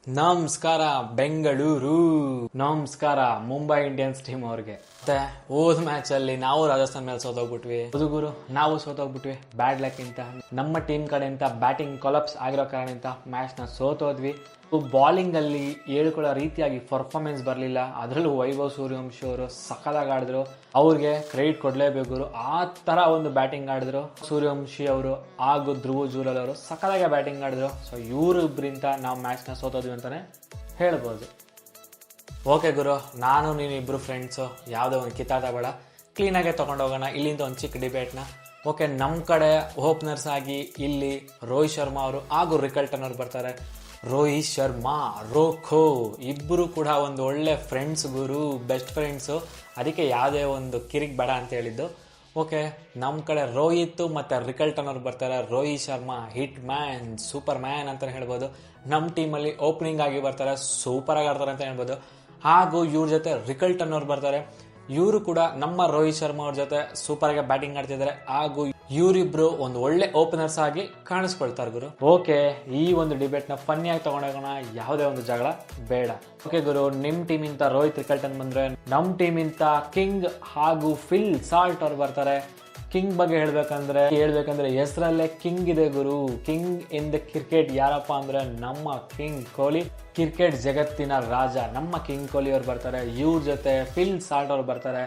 ನಮಸ್ಕಾರ ಬೆಂಗಳೂರು, ನಮಸ್ಕಾರ Mumbai Indians team ಅವ್ರಿಗೆ. ಮತ್ತೆ ಹೋದ್ ಮ್ಯಾಚ್ ಅಲ್ಲಿ ನಾವು ರಾಜಸ್ಥಾನ್ ಮೇಲೆ ಸೋತೋಗ್ಬಿಟ್ವಿ. ಗುರು ನಾವು ಸೋತೋಗ್ಬಿಟ್ವಿ. ಬ್ಯಾಡ್ ಲಕ್ ಇಂತ ನಮ್ಮ ಟೀಮ್ ಕಡೆಯಿಂದ ಬ್ಯಾಟಿಂಗ್ ಕೊಲಾಪ್ಸ್ ಆಗಿರೋ ಕಾರಣದಿಂದ ಮ್ಯಾಚ್ ನ ಸೋತೋದ್ವಿ. ಬಾಲಿಂಗ್ ಅಲ್ಲಿ ಹೇಳ್ಕೊಳ್ಳೋ ರೀತಿಯಾಗಿ ಪರ್ಫಾರ್ಮೆನ್ಸ್ ಬರಲಿಲ್ಲ. ಅದರಲ್ಲೂ ವೈಭವ್ ಸೂರ್ಯವಂಶಿ ಅವರು ಸಖತ್ತಾಗಿ ಆಡಿದ್ರು. ಅವ್ರಿಗೆ ಕ್ರೆಡಿಟ್ ಕೊಡ್ಲೇಬೇಕು. ಆ ತರ ಒಂದು ಬ್ಯಾಟಿಂಗ್ ಆಡಿದ್ರು ಸೂರ್ಯವಂಶಿ ಅವರು ಹಾಗೂ ಧ್ರುವ ಜೂರಲ್ ಅವರು ಸಖತ್ತಾಗಿ ಬ್ಯಾಟಿಂಗ್ ಆಡಿದ್ರು. ಸೊ ಇವರಿಬ್ಬರಿಂದ ನಾವು ಮ್ಯಾಚ್ ನ ಸೋತೋದ್ವಿ ಅಂತಾನೆ ಹೇಳ್ಬೋದು. ಓಕೆ ಗುರು, ನಾನು ನೀನು ಇಬ್ರು ಫ್ರೆಂಡ್ಸು, ಯಾವುದೋ ಒಂದು ಕಿತ್ತಾಟ ಬೇಡ, ಕ್ಲೀನಾಗೆ ತೊಗೊಂಡೋಗೋಣ. ಇಲ್ಲಿಂದ ಒಂದು ಚಿಕ್ಕ ಡಿಬೇಟ್ನ. ಓಕೆ, ನಮ್ಮ ಕಡೆ ಓಪನರ್ಸ್ ಆಗಿ ಇಲ್ಲಿ ರೋಹಿತ್ ಶರ್ಮಾ ಅವರು ಹಾಗೂ ರಿಕಲ್ಟನ್ ಅವರು ಬರ್ತಾರೆ. ರೋಹಿತ್ ಶರ್ಮಾ, ರೋಖೋ ಇಬ್ಬರು ಕೂಡ ಒಂದು ಒಳ್ಳೆ ಫ್ರೆಂಡ್ಸ್ ಗುರು, ಬೆಸ್ಟ್ ಫ್ರೆಂಡ್ಸು. ಅದಕ್ಕೆ ಯಾವುದೇ ಒಂದು ಕಿರಿಕ್ ಬೇಡ ಅಂತ ಹೇಳಿದ್ದು. ಓಕೆ, ನಮ್ಮ ಕಡೆ ರೋಹಿತ್ ಮತ್ತು ರಿಕಲ್ಟನ್ ಅವ್ರು ಬರ್ತಾರೆ. Rohit Sharma hit man, super man ಅಂತಲೇ ಹೇಳ್ಬೋದು. ನಮ್ಮ ಟೀಮಲ್ಲಿ ಓಪನಿಂಗ್ ಆಗಿ ಬರ್ತಾರೆ, ಸೂಪರಾಗಿ ಆಡ್ತಾರೆ ಅಂತ ಹೇಳ್ಬೋದು. ಹಾಗೂ ಇವ್ರ ಜೊತೆ ರಿಕಲ್ಟನ್ ಅವ್ರು ಬರ್ತಾರೆ. ಇವರು ಕೂಡ ನಮ್ಮ ರೋಹಿತ್ ಶರ್ಮಾ ಅವ್ರ ಜೊತೆ ಸೂಪರ್ ಆಗಿ ಬ್ಯಾಟಿಂಗ್ ಆಡ್ತಿದ್ದಾರೆ. ಹಾಗೂ ಇವರಿಬ್ರು ಒಂದು ಒಳ್ಳೆ ಓಪನರ್ಸ್ ಆಗಿ ಕಾಣಿಸ್ಕೊಳ್ತಾರೆ ಗುರು. ಓಕೆ, ಈ ಒಂದು ಡಿಬೇಟ್ ನ ಫನ್ನಿ ಆಗಿ ತಗೊಂಡೋಗೋಣ, ಯಾವುದೇ ಒಂದು ಜಗಳ ಬೇಡ. ಓಕೆ ಗುರು, ನಿಮ್ ಟೀಮ್ ಇಂತ ರೋಹಿತ್ ರಿಕಲ್ಟನ್ ಬಂದ್ರೆ, ನಮ್ ಟೀಮ್ ಇಂತ ಕಿಂಗ್ ಹಾಗೂ ಫಿಲ್ ಸಾಲ್ಟ್ ಅವ್ರು ಬರ್ತಾರೆ. ಕಿಂಗ್ ಬಗ್ಗೆ ಹೇಳ್ಬೇಕಂದ್ರೆ ಹೆಸರಲ್ಲೇ ಕಿಂಗ್ ಇದೆ ಗುರು. ಕಿಂಗ್ ಇನ್ ದ ಕ್ರಿಕೆಟ್ ಯಾರಪ್ಪ ಅಂದ್ರೆ ನಮ್ಮ ಕಿಂಗ್ ಕೊಹ್ಲಿ. ಕ್ರಿಕೆಟ್ ಜಗತ್ತಿನ ರಾಜ ನಮ್ಮ ಕಿಂಗ್ ಕೊಹ್ಲಿ ಅವ್ರು ಬರ್ತಾರೆ. ಇವ್ರ ಜೊತೆ ಫಿಲ್ ಸಾಲ್ಟ್ ಅವ್ರು ಬರ್ತಾರೆ.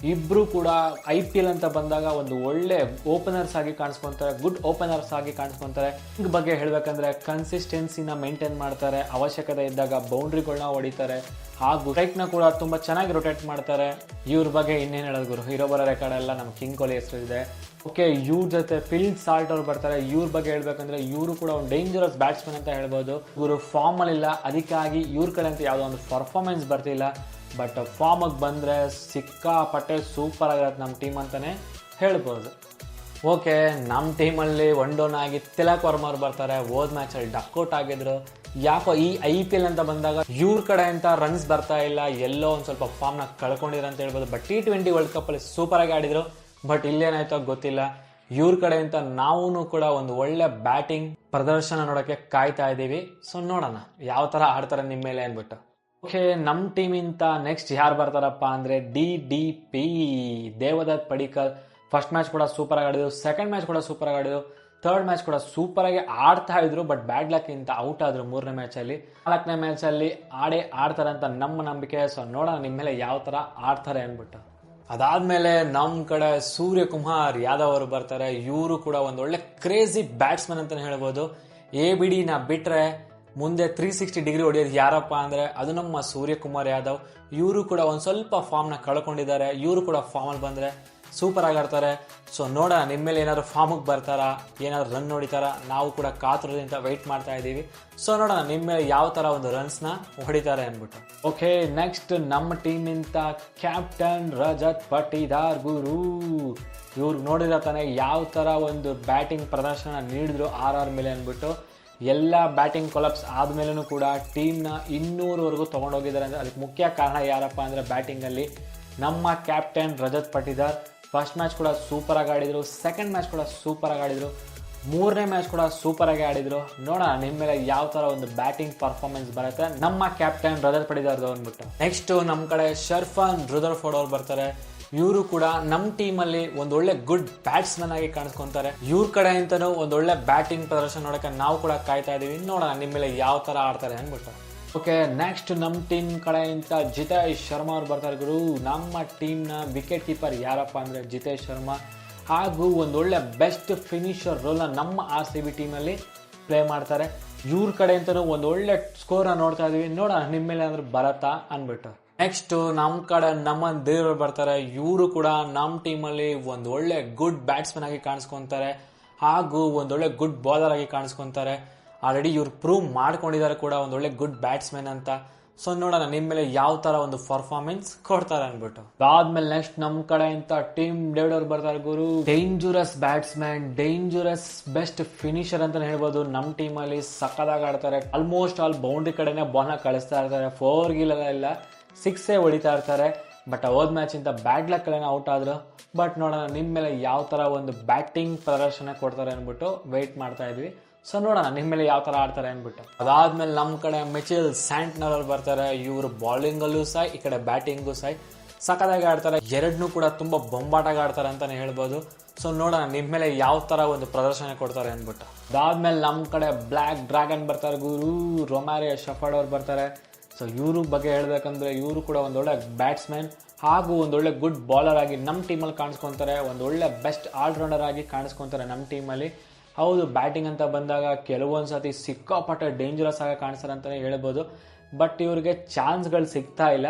ಇಬ್ರು ಕೂಡ IPL ಅಂತ ಬಂದಾಗ ಒಂದು ಒಳ್ಳೆ ಓಪನರ್ಸ್ ಆಗಿ ಕಾಣಿಸ್ಕೊಂತಾರೆ, ಗುಡ್ ಓಪನರ್ಸ್ ಆಗಿ ಕಾಣಿಸ್ಕೊಂತಾರೆ. ಕಿಂಗ್ ಬಗ್ಗೆ ಹೇಳ್ಬೇಕಂದ್ರೆ ಕನ್ಸಿಸ್ಟೆನ್ಸಿನ ಮೇಂಟೈನ್ ಮಾಡ್ತಾರೆ, ಅವಶ್ಯಕತೆ ಇದ್ದಾಗ ಬೌಂಡ್ರಿಗಳನ್ನ ಹೊಡಿತಾರೆ, ಹಾಗೂ ಸ್ಟ್ರೈಕ್ನ ಕೂಡ ತುಂಬಾ ಚೆನ್ನಾಗಿ ರೊಟೇಟ್ ಮಾಡ್ತಾರೆ. ಇವ್ರ ಬಗ್ಗೆ ಇನ್ನೇನು ಹೇಳೋದು ಗುರು, ಹೀರೋ ಬರೋ ರೆಕಾರ್ಡ್ ಎಲ್ಲ ನಮ್ಮ ಕಿಂಗ್ ಕೊಹ್ಲಿ ಹೆಸರು ಇದೆ. ಓಕೆ, ಇವ್ರ ಜೊತೆ ಫಿಲ್ ಸಾಲ್ಟ್ ಅವ್ರು ಬರ್ತಾರೆ. ಇವ್ರ ಬಗ್ಗೆ ಹೇಳ್ಬೇಕಂದ್ರೆ ಇವರು ಕೂಡ ಒಂದು ಡೇಂಜರಸ್ ಬ್ಯಾಟ್ಸ್ಮನ್ ಅಂತ ಹೇಳ್ಬೋದು. ಇವರು ಫಾರ್ಮ್ ಅಲ್ಲಿ ಇಲ್ಲ, ಅದಕ್ಕಾಗಿ ಇವ್ರ ಕಡೆ ಅಂತ ಯಾವುದೋ ಒಂದು ಪರ್ಫಾರ್ಮೆನ್ಸ್ ಬರ್ತಿಲ್ಲ. ಬಟ್ ಫಾರ್ಮಿಗೆ ಬಂದರೆ ಸಿಕ್ಕಾಪಟ್ಟೆ ಸೂಪರ್ ಆಗಿರತ್ತೆ ನಮ್ಮ ಟೀಮ್ ಅಂತಲೇ ಹೇಳ್ಬೋದು. ಓಕೆ, ನಮ್ಮ ಟೀಮಲ್ಲಿ ಒನ್ ಡೌನ್ ಆಗಿ ತಿಲಕ್ ವರ್ಮಾ ಅವ್ರು ಬರ್ತಾರೆ. ಹೋದ ಮ್ಯಾಚಲ್ಲಿ ಡಕ್ಔಟ್ ಆಗಿದ್ರು. ಯಾಕೋ ಈ IPL ಅಂತ ಬಂದಾಗ ಇವ್ರ ಕಡೆ ಅಂತ ರನ್ಸ್ ಬರ್ತಾ ಇಲ್ಲ, ಎಲ್ಲೋ ಒಂದು ಸ್ವಲ್ಪ ಫಾರ್ಮ್ನ ಕಳ್ಕೊಂಡಿದ್ರು ಅಂತ ಹೇಳ್ಬೋದು. ಬಟ್ T20 ವರ್ಲ್ಡ್ ಕಪ್ಪಲ್ಲಿ ಸೂಪರ್ ಆಗಿ ಆಡಿದ್ರು. ಬಟ್ ಇಲ್ಲೇನಾಯ್ತೋ ಗೊತ್ತಿಲ್ಲ. ಇವ್ರ ಕಡೆಯಿಂದ ನಾವು ಕೂಡ ಒಂದು ಒಳ್ಳೆ ಬ್ಯಾಟಿಂಗ್ ಪ್ರದರ್ಶನ ನೋಡೋಕ್ಕೆ ಕಾಯ್ತಾ ಇದ್ದೀವಿ. ಸೊ ನೋಡೋಣ ಯಾವ ಥರ ಆಡ್ತಾರೆ ನಿಮ್ಮ ಮೇಲೆ ಅಂದ್ಬಿಟ್ಟು. ಓಕೆ, ನಮ್ಮ ಟೀಮ್ ಇಂತ ನೆಕ್ಸ್ಟ್ ಯಾರು ಬರ್ತಾರಪ್ಪ ಅಂದ್ರೆ DDP, Devdutt Padikkal. First match ಕೂಡ ಸೂಪರ್ ಆಗಿ ಆಡಿದ್ರು, ಸೆಕೆಂಡ್ ಮ್ಯಾಚ್ ಕೂಡ ಸೂಪರ್ ಆಗಿ ಆಡಿದ್ರು, ಥರ್ಡ್ ಮ್ಯಾಚ್ ಕೂಡ ಸೂಪರ್ ಆಗಿ ಆಡ್ತಾ ಇದ್ರು. ಬಟ್ ಬ್ಯಾಡ್ ಲಕ್ ಇಂತ ಔಟ್ ಆದ್ರು 3ನೇ ಮ್ಯಾಚಲ್ಲಿ. 4ನೇ ಮ್ಯಾಚಲ್ಲಿ ಆಡ್ತಾರೆ ಅಂತ ನಮ್ಮ ನಂಬಿಕೆ. ಸೊ ನೋಡೋಣ ನಿಮ್ಮ ಮೇಲೆ ಯಾವ ತರ ಆಡ್ತಾರೆ ಅಂದ್ಬಿಟ್ಟು. ಅದಾದ್ಮೇಲೆ ನಮ್ಮ ಕಡೆ ಸೂರ್ಯಕುಮಾರ್ ಯಾದವ್ ಅವರು ಬರ್ತಾರೆ. ಇವರು ಕೂಡ ಒಂದು ಒಳ್ಳೆ ಕ್ರೇಜಿ ಬ್ಯಾಟ್ಸ್ಮನ್ ಅಂತಾನೆ ಹೇಳ್ಬೋದು. ABD ನ ಬಿಟ್ರೆ ಮುಂದೆ 360 ಡಿಗ್ರಿ ಹೊಡೆಯೋದು ಯಾರಪ್ಪ ಅಂದ್ರೆ ಅದು ನಮ್ಮ ಸೂರ್ಯಕುಮಾರ್ ಯಾದವ್. ಇವರು ಕೂಡ ಒಂದು ಸ್ವಲ್ಪ ಫಾರ್ಮ್ನ ಕಳ್ಕೊಂಡಿದ್ದಾರೆ. ಇವರು ಕೂಡ ಫಾರ್ಮಲ್ಲಿ ಬಂದ್ರೆ ಸೂಪರ್ ಆಗಿ ಆಡ್ತಾರೆ. ಸೊ ನೋಡೋಣ ನಿಮ್ಮ ಮೇಲೆ ಏನಾದ್ರು ಫಾರ್ಮಿಗೆ ಬರ್ತಾರಾ, ಏನಾದ್ರು ರನ್ ಹೊಡಿತಾರಾ, ನಾವು ಕೂಡ ಕಾತುರದಿಂದ ವೆಯ್ಟ್ ಮಾಡ್ತಾ ಇದ್ದೀವಿ. ಸೊ ನೋಡೋಣ ನಿಮ್ಮ ಮೇಲೆ ಯಾವ ಥರ ಒಂದು ರನ್ಸ್ನ ಹೊಡಿತಾರೆ ಅಂದ್ಬಿಟ್ಟು. ಓಕೆ, ನೆಕ್ಸ್ಟ್ ನಮ್ಮ ಟೀಮ್ ಇಂತ ಕ್ಯಾಪ್ಟನ್ ರಜತ್ ಪಟಿದಾರ್ ಗುರು. ಇವ್ರು ನೋಡಿರೋ ತಾನೆ ಯಾವ ಥರ ಒಂದು ಬ್ಯಾಟಿಂಗ್ ಪ್ರದರ್ಶನ ನೀಡಿದ್ರು RR ಮೇಲೆ ಅಂದ್ಬಿಟ್ಟು. ಎಲ್ಲ ಬ್ಯಾಟಿಂಗ್ ಕೊಲಾಪ್ಸ್ ಆದ್ಮೇಲೂ ಕೂಡ ಟೀಮ್ನ 200ವರೆಗೂ ತೊಗೊಂಡೋಗಿದ್ದಾರೆ. ಅಂದರೆ ಅದಕ್ಕೆ ಮುಖ್ಯ ಕಾರಣ ಯಾರಪ್ಪ ಅಂದರೆ ಬ್ಯಾಟಿಂಗಲ್ಲಿ ನಮ್ಮ captain Rajat Patidar. First match ಕೂಡ ಸೂಪರ್ ಆಗಿ ಆಡಿದ್ರು, ಸೆಕೆಂಡ್ ಮ್ಯಾಚ್ ಕೂಡ ಸೂಪರ್ ಆಗಿ ಆಡಿದ್ರು, 3ನೇ ಮ್ಯಾಚ್ ಕೂಡ ಸೂಪರ್ ಆಗಿ ಆಡಿದ್ರು. ನೋಡೋಣ ನಿಮ್ಮ ಮೇಲೆ ಯಾವ ಥರ ಒಂದು ಬ್ಯಾಟಿಂಗ್ ಪರ್ಫಾರ್ಮೆನ್ಸ್ ಬರುತ್ತೆ ನಮ್ಮ ಕ್ಯಾಪ್ಟನ್ ರಜತ್ ಪಟಿದಾರ್ದು ಅಂದ್ಬಿಟ್ಟು. ನೆಕ್ಸ್ಟ್ ನಮ್ಮ ಕಡೆ ಶರ್ಫನ್ ರುದರ್ಫೋರ್ಡ್ ಅವ್ರು ಬರ್ತಾರೆ. ಇವರು ಕೂಡ ನಮ್ಮ ಟೀಮಲ್ಲಿ ಒಂದು ಒಳ್ಳೆ ಗುಡ್ ಬ್ಯಾಟ್ಸ್ಮನ್ ಆಗಿ ಕಾಣಿಸ್ಕೊಂತಾರೆ. ಇವ್ರ ಕಡೆ ಅಂತಾನು ಒಂದು ಒಳ್ಳೆ ಬ್ಯಾಟಿಂಗ್ ಪ್ರದರ್ಶನ ನೋಡೋಕೆ ನಾವು ಕೂಡ ಕಾಯ್ತಾ ಇದೀವಿ. ನೋಡೋಣ ನಿಮ್ಮ ಮೇಲೆ ಯಾವ ತರ ಆಡ್ತಾರೆ ಅಂದ್ಬಿಟ್ಟು. ಓಕೆ, ನೆಕ್ಸ್ಟ್ ನಮ್ಮ ಟೀಮ್ ಕಡೆಯಿಂದ ಜಿತೇಶ್ ಶರ್ಮಾ ಅವ್ರು ಬರ್ತಾರೆ ಗುರು. ನಮ್ಮ ಟೀಮ್ನ ವಿಕೆಟ್ ಕೀಪರ್ ಯಾರಪ್ಪ ಅಂದ್ರೆ ಜಿತೇಶ್ ಶರ್ಮಾ. ಹಾಗೂ ಒಂದು ಒಳ್ಳೆ ಬೆಸ್ಟ್ ಫಿನಿಷರ್ ರೋಲ್ನ ನಮ್ಮ RCB ಟೀಮಲ್ಲಿ ಪ್ಲೇ ಮಾಡ್ತಾರೆ. ಇವ್ರ ಕಡೆ ಅಂತಾನು ಒಂದು ಒಳ್ಳೆ ಸ್ಕೋರ್ನ ನೋಡ್ತಾ ಇದೀವಿ. ನೋಡೋಣ ನಿಮ್ಮ ಮೇಲೆ ಅಂದ್ರೆ ಬರತ್ತಾ ಅಂದ್ಬಿಟ್ಟು. ನೆಕ್ಸ್ಟ್ ನಮ್ಮ ಕಡೆ ನಮನ್ ದೇವ್ರು ಬರ್ತಾರೆ. ಇವರು ಕೂಡ ನಮ್ಮ ಟೀಮಲ್ಲಿ ಒಂದು ಒಳ್ಳೆ ಗುಡ್ ಬ್ಯಾಟ್ಸ್ಮನ್ ಆಗಿ ಕಾಣಿಸ್ಕೊಂತಾರೆ, ಹಾಗೂ ಒಂದೊಳ್ಳೆ ಗುಡ್ ಬೌಲರ್ ಆಗಿ ಕಾಣಿಸ್ಕೊಂತಾರೆ. ಆಲ್ರೆಡಿ ಇವ್ರು ಪ್ರೂವ್ ಮಾಡ್ಕೊಂಡಿದ್ದಾರೆ ಕೂಡ ಒಂದು ಒಳ್ಳೆ ಗುಡ್ ಬ್ಯಾಟ್ಸ್ಮನ್ ಅಂತ. ಸೊ ನೋಡೋಣ ನಿಮ್ಮ ಮೇಲೆ ಯಾವ ತರ ಒಂದು ಪರ್ಫಾರ್ಮೆನ್ಸ್ ಕೊಡ್ತಾರೆ ಅಂದ್ಬಿಟ್ಟು. ಅದಾದ್ಮೇಲೆ ನೆಕ್ಸ್ಟ್ ನಮ್ಮ ಕಡೆ ಅಂತ ಟೀಮ್ ಡೇವಿಡ್ ಅವ್ರು ಬರ್ತಾರೆ ಗುರು. Dangerous batsman, dangerous best finisher ಅಂತಾನೆ ಹೇಳ್ಬೋದು. ನಮ್ಮ ಟೀಮಲ್ಲಿ ಸಕ್ಕದಾಗಿ ಆಡ್ತಾರೆ. ಆಲ್ಮೋಸ್ಟ್ ಆಲ್ ಬೌಂಡ್ರಿ ಕಡೆನೆ ಬಾಲ್ನ ಕಳಿಸ್ತಾ ಇರ್ತಾರೆ. 4 ಗೀಲೆಲ್ಲ 6 ಹೊಡಿತಾ ಇರ್ತಾರೆ. ಬಟ್ ಹೋದ ಮ್ಯಾಚ್ ಇಂತ ಬ್ಯಾಡ್ ಲಕ್ ಎಲ್ಲ ಔಟ್ ಆದ್ರು. ಬಟ್ ನೋಡೋಣ ನಿಮ್ಮ ಮೇಲೆ ಯಾವ ತರ ಒಂದು ಬ್ಯಾಟಿಂಗ್ ಪ್ರದರ್ಶನ ಕೊಡ್ತಾರೆ ಅಂದ್ಬಿಟ್ಟು ವೆಯ್ಟ್ ಮಾಡ್ತಾ ಇದ್ವಿ. ಸೊ ನೋಡೋಣ ನಿಮ್ಮ ಮೇಲೆ ಯಾವ ತರ ಆಡ್ತಾರೆ ಅಂದ್ಬಿಟ್ಟು. ಅದಾದ್ಮೇಲೆ ನಮ್ಮ ಕಡೆ ಮಿಚೆಲ್ ಸ್ಯಾಂಟ್ನರ್ ಅವ್ರು ಬರ್ತಾರೆ. ಇವರು ಬೌಲಿಂಗಲ್ಲೂ ಸಹ ಈ ಕಡೆ ಬ್ಯಾಟಿಂಗು ಸಹ ಸಖತ್ತಾಗಿ ಆಡ್ತಾರೆ. ಎರಡನ್ನೂ ಕೂಡ ತುಂಬಾ ಬೊಂಬಾಟಾಗಿ ಆಡ್ತಾರೆ ಅಂತಾನೆ ಹೇಳ್ಬೋದು. ಸೊ ನೋಡೋಣ ನಿಮ್ಮ ಮೇಲೆ ಯಾವ ತರ ಒಂದು ಪ್ರದರ್ಶನ ಕೊಡ್ತಾರೆ ಅಂದ್ಬಿಟ್ಟು. ಅದಾದ್ಮೇಲೆ ನಮ್ಮ ಕಡೆ ಬ್ಲ್ಯಾಕ್ ಡ್ರ್ಯಾಗನ್ ಬರ್ತಾರೆ ಗುರು. ರೊಮಾರಿಯೋ ಶೆಫರ್ಡ್ ಅವ್ರು ಬರ್ತಾರೆ. ಸೊ ಇವರು ಬಗ್ಗೆ ಹೇಳ್ಬೇಕಂದ್ರೆ ಇವರು ಕೂಡ ಒಂದೊಳ್ಳೆ ಬ್ಯಾಟ್ಸ್ಮನ್ ಹಾಗೂ ಒಂದೊಳ್ಳೆ ಗುಡ್ ಬೌಲರ್ ಆಗಿ ನಮ್ಮ ಟೀಮಲ್ಲಿ ಕಾಣಿಸ್ಕೊತಾರೆ. ಒಂದೊಳ್ಳೆ ಬೆಸ್ಟ್ ಆಲ್ರೌಂಡರ್ ಆಗಿ ಕಾಣಿಸ್ಕೊತಾರೆ ನಮ್ಮ ಟೀಮಲ್ಲಿ. ಹೌದು, ಬ್ಯಾಟಿಂಗ್ ಅಂತ ಬಂದಾಗ ಕೆಲವೊಂದು ಸತಿ ಸಿಕ್ಕಾಪಟ್ಟೆ ಡೇಂಜರಸ್ ಆಗಿ ಕಾಣಿಸ್ತಾರೆ ಅಂತಲೇ ಹೇಳ್ಬೋದು. ಬಟ್ ಇವ್ರಿಗೆ ಚಾನ್ಸ್ಗಳು ಸಿಗ್ತಾ ಇಲ್ಲ.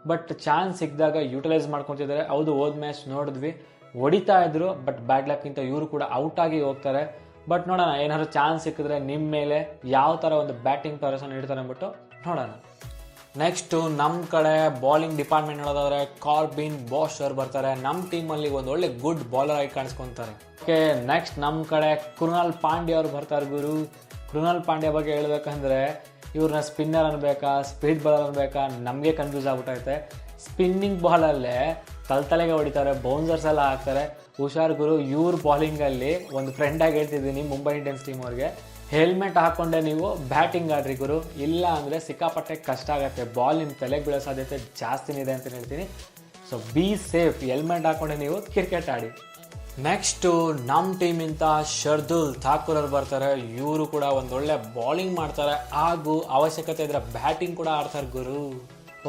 ಬಟ್ ಚಾನ್ಸ್ ಸಿಕ್ಕಿದಾಗ ಯುಟಿಲೈಸ್ ಮಾಡ್ಕೊತಿದ್ದಾರೆ. ಹೌದು, ಹೋದ ಮ್ಯಾಚ್ ನೋಡಿದ್ವಿ, ಹೊಡಿತಾ ಇದ್ರು, ಬಟ್ ಬ್ಯಾಡ್ ಲಕ್ಕಿಂತ ಇವರು ಕೂಡ ಔಟ್ ಆಗಿ ಹೋಗ್ತಾರೆ. ಬಟ್ ನೋಡೋಣ ಏನಾದ್ರು ಚಾನ್ಸ್ ಸಿಕ್ಕಿದ್ರೆ ನಿಮ್ಮ ಮೇಲೆ ಯಾವ ಥರ ಒಂದು ಬ್ಯಾಟಿಂಗ್ ಪ್ರದರ್ಶನ ನೀಡ್ತಾರೆ ಅಂದ್ಬಿಟ್ಟು ನೋಡೋಣ. ನೆಕ್ಸ್ಟು ನಮ್ಮ ಕಡೆ ಬೌಲಿಂಗ್ ಡಿಪಾರ್ಟ್ಮೆಂಟ್ ನೋಡೋದಾದ್ರೆ ಕಾರ್ಬಿನ್ ಬಾಷ್ ಅವ್ರು ಬರ್ತಾರೆ. ನಮ್ಮ ಟೀಮಲ್ಲಿ ಒಂದು ಒಳ್ಳೆ ಗುಡ್ ಬೌಲರ್ ಆಗಿ ಕಾಣಿಸ್ಕೊತಾರೆ. ಓಕೆ, ನೆಕ್ಸ್ಟ್ ನಮ್ಮ ಕಡೆ ಕೃಣಾಲ್ ಪಾಂಡ್ಯ ಅವ್ರು ಬರ್ತಾರೆ ಗುರು. ಕೃಣಾಲ್ ಪಾಂಡ್ಯ ಬಗ್ಗೆ ಹೇಳ್ಬೇಕಂದ್ರೆ ಇವ್ರನ್ನ ಸ್ಪಿನ್ನರ್ ಅನ್ಬೇಕಾ ಸ್ಪೀಡ್ ಬಾಲರ್ ಅನ್ಬೇಕಾ ನಮಗೆ ಕನ್ಫ್ಯೂಸ್ ಆಗ್ಬಿಟ್ಟೈತೆ. ಸ್ಪಿನ್ನಿಂಗ್ ಬಾಲಲ್ಲೇ ತಲೆಗೆ ಹೊಡಿತಾರೆ, ಬೌನ್ಸರ್ಸ್ ಎಲ್ಲ ಹಾಕ್ತಾರೆ. ಹುಷಾರ್ ಗುರು, ಇವ್ರ ಬೌಲಿಂಗಲ್ಲಿ ಒಂದು ಫ್ರೆಂಡಾಗಿ ಹೇಳ್ತಿದ್ದೀನಿ ಮುಂಬೈ ಇಂಡಿಯನ್ಸ್ ಟೀಮ್ ಅವ್ರಿಗೆ, ಹೆಲ್ಮೆಟ್ ಹಾಕೊಂಡೆ ನೀವು ಬ್ಯಾಟಿಂಗ್ ಆಡ್ರಿ ಗುರು, ಇಲ್ಲ ಅಂದರೆ ಸಿಕ್ಕಾಪಟ್ಟೆ ಕಷ್ಟ ಆಗುತ್ತೆ, ಬಾಲ್ ನಿಮ್ಮ ತಲೆಗೆ ಬೀಳೋ ಸಾಧ್ಯತೆ ಜಾಸ್ತಿನೇ ಇದೆ ಅಂತ ಹೇಳ್ತೀನಿ. ಸೊ ಬಿ ಸೇಫ್, ಹೆಲ್ಮೆಟ್ ಹಾಕೊಂಡೆ ನೀವು ಕ್ರಿಕೆಟ್ ಆಡಿ. ನೆಕ್ಸ್ಟು ನಮ್ಮ ಟೀಮಿಂದ ಶರ್ದುಲ್ ಠಾಕೂರ್ ಅವ್ರು ಬರ್ತಾರೆ. ಇವರು ಕೂಡ ಒಂದೊಳ್ಳೆ ಬೌಲಿಂಗ್ ಮಾಡ್ತಾರೆ ಹಾಗೂ ಅವಶ್ಯಕತೆ ಇದ್ರೆ ಬ್ಯಾಟಿಂಗ್ ಕೂಡ ಆಡ್ತಾರೆ ಗುರು.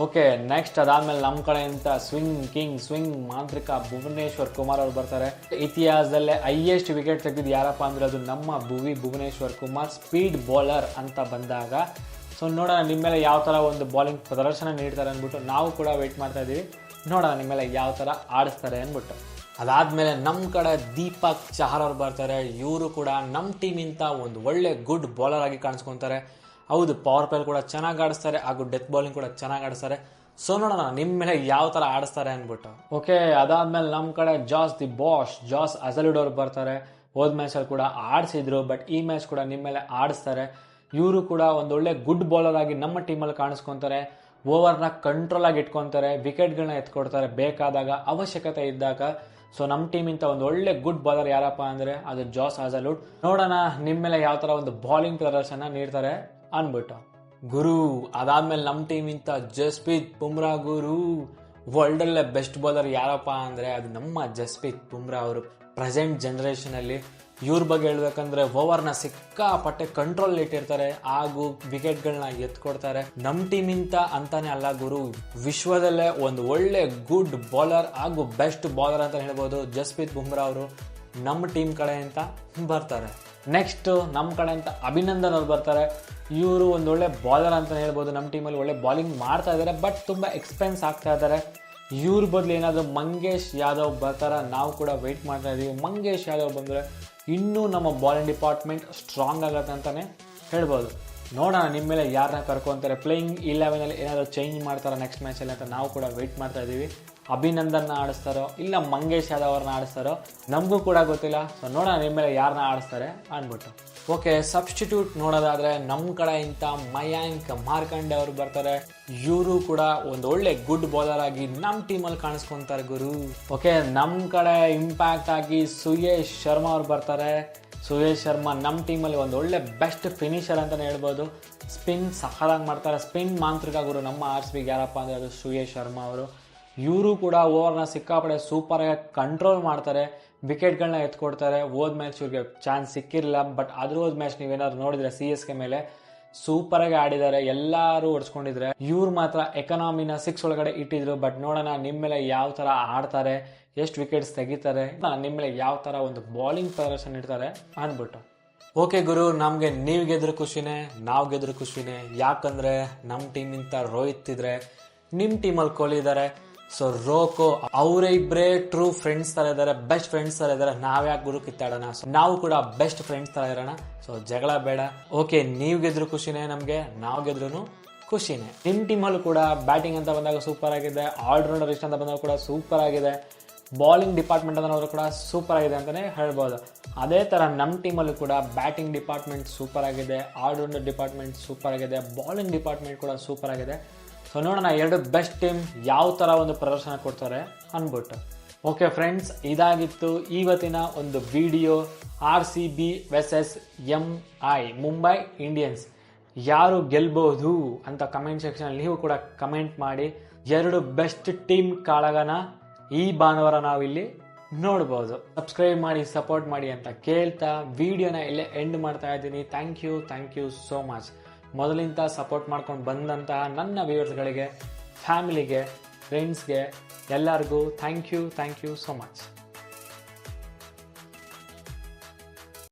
ಓಕೆ, ನೆಕ್ಸ್ಟ್ ಅದಾದ್ಮೇಲೆ ನಮ್ಮ ಕಡೆಯಿಂದ ಸ್ವಿಂಗ್ ಮಾಂತ್ರಿಕ ಭುವನೇಶ್ವರ್ ಕುಮಾರ್ ಅವ್ರು ಬರ್ತಾರೆ. ಇತಿಹಾಸದಲ್ಲೇ ಹೈಯೆಸ್ಟ್ ವಿಕೆಟ್ ತೆಗೆದಿದ್ದು ಯಾರಪ್ಪ ಅಂದ್ರೆ ಅದು ನಮ್ಮ ಭುವನೇಶ್ವರ್ ಕುಮಾರ್, ಸ್ಪೀಡ್ ಬೌಲರ್ ಅಂತ ಬಂದಾಗ. ಸೊ ನೋಡೋಣ ನಿಮ್ಮ ಮೇಲೆ ಯಾವ ಥರ ಒಂದು ಬೌಲಿಂಗ್ ಪ್ರದರ್ಶನ ನೀಡ್ತಾರೆ ಅಂದ್ಬಿಟ್ಟು ನಾವು ಕೂಡ ವೆಯ್ಟ್ ಮಾಡ್ತಾ ಇದ್ದೀವಿ. ನೋಡೋಣ ನಿಮ್ಮ ಮೇಲೆ ಯಾವ ಥರ ಆಡಿಸ್ತಾರೆ ಅಂದ್ಬಿಟ್ಟು. ಅದಾದಮೇಲೆ ನಮ್ಮ ಕಡೆ ದೀಪಕ್ ಚಹರ್ ಅವ್ರು ಬರ್ತಾರೆ. ಇವರು ಕೂಡ ನಮ್ಮ ಟೀಮಿಂದ ಒಂದು ಒಳ್ಳೆ ಗುಡ್ ಬೌಲರ್ ಆಗಿ ಕಾಣಿಸ್ಕೊತಾರೆ. ಹೌದು, ಪವರ್ ಪ್ಲೇ ಕೂಡ ಚೆನ್ನಾಗಿ ಆಡಿಸ್ತಾರೆ ಹಾಗೂ ಡೆತ್ ಬೌಲಿಂಗ್ ಕೂಡ ಚೆನ್ನಾಗಿ ಆಡಿಸ್ತಾರೆ. ಸೊ ನೋಡೋಣ ನಿಮ್ಮ ಮೇಲೆ ಯಾವ ಥರ ಆಡಿಸ್ತಾರೆ ಅಂದ್ಬಿಟ್ಟು. ಓಕೆ, ಅದಾದ್ಮೇಲೆ ನಮ್ಮ ಕಡೆ ಜಾಸ್ ಅಜಲುಡ್ ಅವ್ರು ಬರ್ತಾರೆ. ಹೋದ ಮ್ಯಾಚಲ್ಲಿ ಕೂಡ ಆಡಿಸಿದ್ರು, ಬಟ್ ಈ ಮ್ಯಾಚ್ ಕೂಡ ನಿಮ್ಮ ಮೇಲೆ ಆಡಿಸ್ತಾರೆ. ಇವರು ಕೂಡ ಒಂದೊಳ್ಳೆ ಗುಡ್ ಬೌಲರ್ ಆಗಿ ನಮ್ಮ ಟೀಮಲ್ಲಿ ಕಾಣಿಸ್ಕೊತಾರೆ. ಓವರ್ನ ಕಂಟ್ರೋಲ್ ಆಗಿ ಇಟ್ಕೊತಾರೆ, ವಿಕೆಟ್ಗಳನ್ನ ಎತ್ಕೊಡ್ತಾರೆ ಬೇಕಾದಾಗ, ಅವಶ್ಯಕತೆ ಇದ್ದಾಗ. ಸೊ ನಮ್ಮ ಟೀಮಿಂದ ಒಂದು ಒಳ್ಳೆ ಗುಡ್ ಬೌಲರ್ ಯಾರಪ್ಪ ಅಂದರೆ ಅದು ಜಾಸ್ ಅಜಲುಡ್. ನೋಡೋಣ ನಿಮ್ಮ ಮೇಲೆ ಯಾವ ಥರ ಒಂದು ಬೌಲಿಂಗ್ ಪ್ರದರ್ಶನ ನೀಡ್ತಾರೆ ಅಂದ್ಬಿಟ್ಟು ಗುರು. ಅದಾದ್ಮೇಲೆ ನಮ್ಮ ಟೀಮಿಂದ ಜಸ್ಪ್ರೀತ್ ಬುಮ್ರಾ ಗುರು. ವರ್ಲ್ಡಲ್ಲೇ ಬೆಸ್ಟ್ ಬೌಲರ್ ಯಾರಪ್ಪ ಅಂದರೆ ಅದು ನಮ್ಮ ಜಸ್ಪ್ರೀತ್ ಬುಮ್ರಾ ಅವರು. ಪ್ರೆಸೆಂಟ್ ಜನ್ರೇಷನಲ್ಲಿ ಇವ್ರ ಬಗ್ಗೆ ಹೇಳ್ಬೇಕಂದ್ರೆ ಓವರ್ನ ಸಿಕ್ಕಾಪಟ್ಟೆ ಕಂಟ್ರೋಲ್ ಇಟ್ಟಿರ್ತಾರೆ ಹಾಗೂ ವಿಕೆಟ್ಗಳನ್ನ ಎತ್ಕೊಡ್ತಾರೆ. ನಮ್ಮ ಟೀಮಿಂದ ಅಂತಾನೆ ಅಲ್ಲ ಗುರು, ವಿಶ್ವದಲ್ಲೇ ಒಂದು ಒಳ್ಳೆ ಗುಡ್ ಬೌಲರ್ ಹಾಗೂ ಬೆಸ್ಟ್ ಬೌಲರ್ ಅಂತ ಹೇಳ್ಬೋದು ಜಸ್ಪ್ರೀತ್ ಬುಮ್ರಾ ಅವರು ನಮ್ಮ ಟೀಮ್ ಕಡೆ ಅಂತ ಬರ್ತಾರೆ. ನೆಕ್ಸ್ಟ್ ನಮ್ಮ ಕಡೆ ಅಂತ ಅಭಿನಂದನ್ ಅವ್ರು ಬರ್ತಾರೆ. ಇವರು ಒಂದೊಳ್ಳೆ ಬೌಲರ್ ಅಂತ ಹೇಳ್ಬೋದು. ನಮ್ಮ ಟೀಮಲ್ಲಿ ಒಳ್ಳೆ ಬೌಲಿಂಗ್ ಮಾಡ್ತಾ ಇದ್ದಾರೆ, ಬಟ್ ತುಂಬ ಎಕ್ಸ್ಪೆನ್ಸ್ ಆಗ್ತಾ ಇದ್ದಾರೆ. ಇವ್ರ ಬದಲು ಏನಾದರೂ ಮಂಗೇಶ್ ಯಾದವ್ ಬರ್ತಾರ, ನಾವು ಕೂಡ ವೆಯ್ಟ್ ಮಾಡ್ತಾ ಇದ್ದೀವಿ. ಮಂಗೇಶ್ ಯಾದವ್ ಬಂದರೆ ಇನ್ನೂ ನಮ್ಮ ಬೌಲಿಂಗ್ ಡಿಪಾರ್ಟ್ಮೆಂಟ್ ಸ್ಟ್ರಾಂಗ್ ಆಗುತ್ತೆ ಅಂತಲೇ ಹೇಳ್ಬೋದು. ನೋಡೋಣ ನಿಮ್ಮ ಮೇಲೆ ಯಾರನ್ನ ಕರ್ಕೊತಾರೆ, ಪ್ಲೇಯಿಂಗ್ 11 ಏನಾದರೂ ಚೇಂಜ್ ಮಾಡ್ತಾರೋ ನೆಕ್ಸ್ಟ್ ಮ್ಯಾಚಲ್ಲಿ ಅಂತ ನಾವು ಕೂಡ ವೆಯ್ಟ್ ಮಾಡ್ತಾ ಇದ್ದೀವಿ. ಅಭಿನಂದನ್ನ ಆಡಿಸ್ತಾರೋ ಇಲ್ಲ ಮಂಗೇಶ್ ಯಾದವ್ ಅವ್ರನ್ನ ಆಡಿಸ್ತಾರೋ ನಮಗೂ ಕೂಡ ಗೊತ್ತಿಲ್ಲ. ಸೊ ನೋಡೋಣ ನಿಮ್ಮ ಮೇಲೆ ಯಾರನ್ನ ಆಡಿಸ್ತಾರೆ ಅಂದ್ಬಿಟ್ಟು. ಓಕೆ, ಸಬ್ಸ್ಟಿಟ್ಯೂಟ್ ನೋಡೋದಾದ್ರೆ ನಮ್ಮ ಕಡೆಯಿಂದ ಮಯಾಂಕ್ ಮಾರ್ಕಂಡೆ ಅವರು ಬರ್ತಾರೆ. ಇವರು ಕೂಡ ಒಂದು ಒಳ್ಳೆ ಗುಡ್ ಬೌಲರ್ ಆಗಿ ನಮ್ಮ ಟೀಮಲ್ಲಿ ಕಾಣಿಸ್ಕೊಂತಾರೆ ಗುರು. ಓಕೆ, ನಮ್ಮ ಕಡೆ ಇಂಪ್ಯಾಕ್ಟ್ ಆಗಿ ಸುಯೇಶ್ ಶರ್ಮಾ ಅವ್ರು ಬರ್ತಾರೆ. ಸುಯೇಶ್ ಶರ್ಮಾ ನಮ್ಮ ಟೀಮಲ್ಲಿ ಒಂದು ಒಳ್ಳೆ ಬೆಸ್ಟ್ ಫಿನಿಷರ್ ಅಂತಲೇ ಹೇಳ್ಬೋದು. ಸ್ಪಿನ್ ಸಖತ್ತಾಗಿ ಮಾಡ್ತಾರೆ, ಸ್ಪಿನ್ ಮಾಂತ್ರಿಕ ಗುರು ನಮ್ಮ RCBಗೆ ಯಾರಪ್ಪ ಅಂದರೆ ಅದು ಸುಯೇಶ್ ಶರ್ಮಾ ಅವರು. ಇವರು ಕೂಡ ಓವರ್ನ ಸಿಕ್ಕಾಪಡೆ ಸೂಪರಾಗಿ ಕಂಟ್ರೋಲ್ ಮಾಡ್ತಾರೆ, ವಿಕೆಟ್ಗಳನ್ನ ಎತ್ಕೊಡ್ತಾರೆ. ಹೋದ ಮ್ಯಾಚ್ ಇವ್ರಿಗೆ ಚಾನ್ಸ್ ಸಿಕ್ಕಿರಲಿಲ್ಲ, ಬಟ್ ಅದ್ರ ಹೋದ ಮ್ಯಾಚ್ ನೀವೇನಾದ್ರು ನೋಡಿದ್ರೆ CSK ಮೇಲೆ ಸೂಪರಾಗಿ ಆಡಿದ್ದಾರೆ, ಎಲ್ಲರೂ ಹೊಡ್ಸ್ಕೊಂಡಿದ್ರೆ. ಇವ್ರು ಮಾತ್ರ ಎಕನಾಮಿನ 6 ಒಳಗಡೆ ಇಟ್ಟಿದ್ರು. ಬಟ್ ನೋಡೋಣ ನಿಮ್ಮ ಮೇಲೆ ಯಾವ ಥರ ಆಡ್ತಾರೆ, ಎಷ್ಟು ವಿಕೆಟ್ಸ್ ತೆಗಿತಾರೆ, ನಿಮ್ಮ ಮೇಲೆ ಯಾವ ಥರ ಒಂದು ಬೌಲಿಂಗ್ ಪ್ರದರ್ಶನ ಇಡ್ತಾರೆ ಅಂದ್ಬಿಟ್ಟು. ಓಕೆ ಗುರು, ನಮಗೆ ನೀವು ಗೆದ್ರು ಖುಷಿನೇ, ನಾವು ಗೆದ್ರು ಖುಷಿನೇ. ಯಾಕಂದರೆ ನಮ್ಮ ಟೀಮಿಂದ ರೋಹಿತ್ ಇದ್ರೆ, ನಿಮ್ಮ ಟೀಮಲ್ಲಿ ಕೊಹ್ಲಿ ಇದ್ದಾರೆ. ಸೊ ರೋಕೋ ಅವರೇ ಇಬ್ಬರೇ ಟ್ರೂ ಫ್ರೆಂಡ್ಸ್ ಥರ ಇದ್ದಾರೆ, ಬೆಸ್ಟ್ ಫ್ರೆಂಡ್ಸ್ ಥರ ಇದ್ದಾರೆ. ನಾವ್ಯಾಕೆ ಗುರು ಕಿತ್ತಾಡೋಣ, ಸೊ ನಾವು ಕೂಡ ಬೆಸ್ಟ್ ಫ್ರೆಂಡ್ಸ್ ಥರ ಇರೋಣ. ಸೊ ಜಗಳ ಬೇಡ. ಓಕೆ, ನೀವು ಗೆದ್ರು ಖುಷಿನೇ, ನಮಗೆ ನಾವು ಗೆದ್ರು ಖುಷಿನೇ. ನಿಮ್ಮ ಟೀಮಲ್ಲೂ ಕೂಡ ಬ್ಯಾಟಿಂಗ್ ಅಂತ ಬಂದಾಗ ಸೂಪರ್ ಆಗಿದೆ, ಆಲ್ರೌಂಡರ್ ಇಷ್ಟ ಅಂತ ಬಂದಾಗ ಕೂಡ ಸೂಪರ್ ಆಗಿದೆ, ಬೌಲಿಂಗ್ ಡಿಪಾರ್ಟ್ಮೆಂಟ್ ಅನ್ನೋರು ಕೂಡ ಸೂಪರ್ ಆಗಿದೆ ಅಂತಲೇ ಹೇಳ್ಬೋದು. ಅದೇ ಥರ ನಮ್ಮ ಟೀಮಲ್ಲೂ ಕೂಡ ಬ್ಯಾಟಿಂಗ್ ಡಿಪಾರ್ಟ್ಮೆಂಟ್ ಸೂಪರ್ ಆಗಿದೆ, ಆಲ್ರೌಂಡರ್ ಡಿಪಾರ್ಟ್ಮೆಂಟ್ ಸೂಪರ್ ಆಗಿದೆ, ಬೌಲಿಂಗ್ ಡಿಪಾರ್ಟ್ಮೆಂಟ್ ಕೂಡ ಸೂಪರ್ ಆಗಿದೆ. ಸೊ ನೋಡೋಣ ಎರಡು ಬೆಸ್ಟ್ ಟೀಮ್ ಯಾವ ಥರ ಒಂದು ಪ್ರದರ್ಶನ ಕೊಡ್ತಾರೆ ಅಂದ್ಬಿಟ್ಟು. ಓಕೆ ಫ್ರೆಂಡ್ಸ್, ಇದಾಗಿತ್ತು ಇವತ್ತಿನ ಒಂದು video. RCB versus MI Mumbai Indians ಯಾರು ಗೆಲ್ಬಹುದು ಅಂತ ಕಮೆಂಟ್ ಸೆಕ್ಷನ್ ನೀವು ಕೂಡ ಕಮೆಂಟ್ ಮಾಡಿ. 2 ಬೆಸ್ಟ್ ಟೀಮ್ ಕಾಳಗನ ಈ ಭಾನುವಾರ ನಾವಿಲ್ಲಿ ನೋಡ್ಬೋದು. ಸಬ್ಸ್ಕ್ರೈಬ್ ಮಾಡಿ, ಸಪೋರ್ಟ್ ಮಾಡಿ ಅಂತ ಕೇಳ್ತಾ ವಿಡಿಯೋನ ಇಲ್ಲೇ ಎಂಡ್ ಮಾಡ್ತಾ ಇದ್ದೀನಿ. Thank you so much. ಮೊದಲಿಂದ ಸಪೋರ್ಟ್ ಮಾಡ್ಕೊಂಡು ಬಂದಂತಹ ನನ್ನ ವ್ಯೂವರ್ಸ್ಗಳಿಗೆ, ಫ್ಯಾಮಿಲಿಗೆ, ಫ್ರೆಂಡ್ಸ್ಗೆ ಎಲ್ಲರಿಗೂ ಥ್ಯಾಂಕ್ ಯು ಸೋ ಮಚ್.